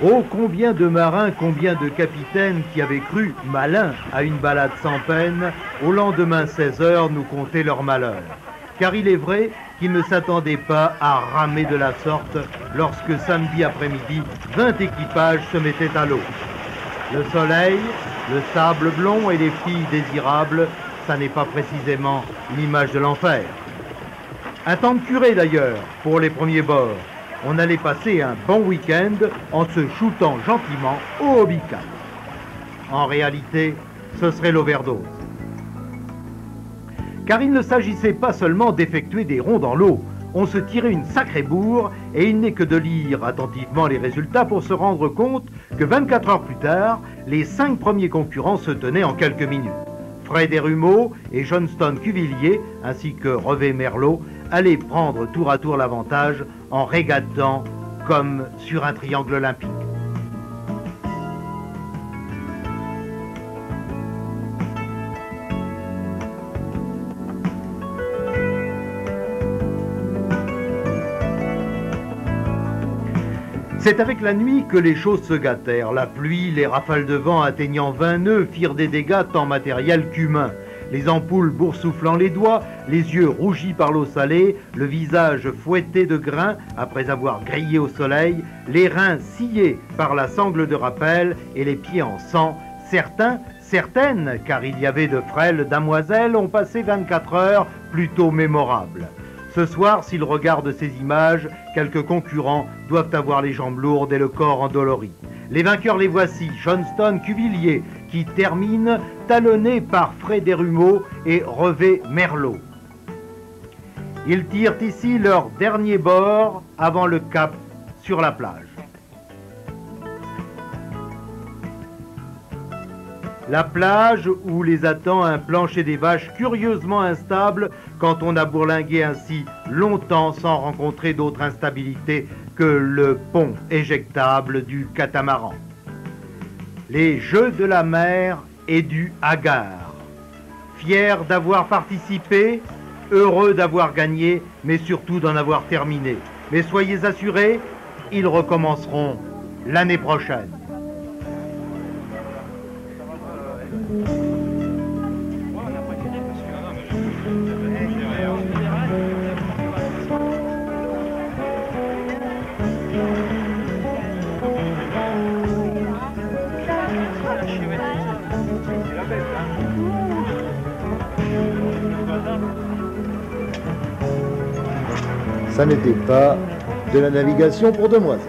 Oh, combien de marins, combien de capitaines qui avaient cru, malins, à une balade sans peine, au lendemain 16 heures nous conter leur malheur. Car il est vrai qu'ils ne s'attendaient pas à ramer de la sorte lorsque samedi après-midi, 20 équipages se mettaient à l'eau. Le soleil, le sable blond et les filles désirables, ça n'est pas précisément l'image de l'enfer. Un temps de curé d'ailleurs, pour les premiers bords. On allait passer un bon week-end en se shootant gentiment au Hobbycat. En réalité, ce serait l'overdose. Car il ne s'agissait pas seulement d'effectuer des ronds dans l'eau. On se tirait une sacrée bourre et il n'est que de lire attentivement les résultats pour se rendre compte que 24 heures plus tard, les 5 premiers concurrents se tenaient en quelques minutes. Fred Desrumeaux et Johnston Cuvillier, ainsi que Revé Merlot, allaient prendre tour à tour l'avantage en régatant comme sur un triangle olympique. C'est avec la nuit que les choses se gâtèrent. La pluie, les rafales de vent atteignant 20 nœuds firent des dégâts tant matériels qu'humains. Les ampoules boursouflant les doigts, les yeux rougis par l'eau salée, le visage fouetté de grains après avoir grillé au soleil, les reins sciés par la sangle de rappel et les pieds en sang. Certaines, car il y avait de frêles damoiselles, ont passé 24 heures plutôt mémorables. Ce soir, s'ils regardent ces images, quelques concurrents doivent avoir les jambes lourdes et le corps endolori. Les vainqueurs les voici, Johnston Cuvillier, qui termine talonné par Fred Desrumeaux et Revé Merlot. Ils tirent ici leur dernier bord avant le cap sur la plage. La plage où les attend un plancher des vaches curieusement instable quand on a bourlingué ainsi longtemps sans rencontrer d'autre instabilité que le pont éjectable du catamaran. Les Jeux de la mer et du Hagard. Fiers d'avoir participé, heureux d'avoir gagné, mais surtout d'en avoir terminé. Mais soyez assurés, ils recommenceront l'année prochaine. Ça n'était pas de la navigation pour demoiselles.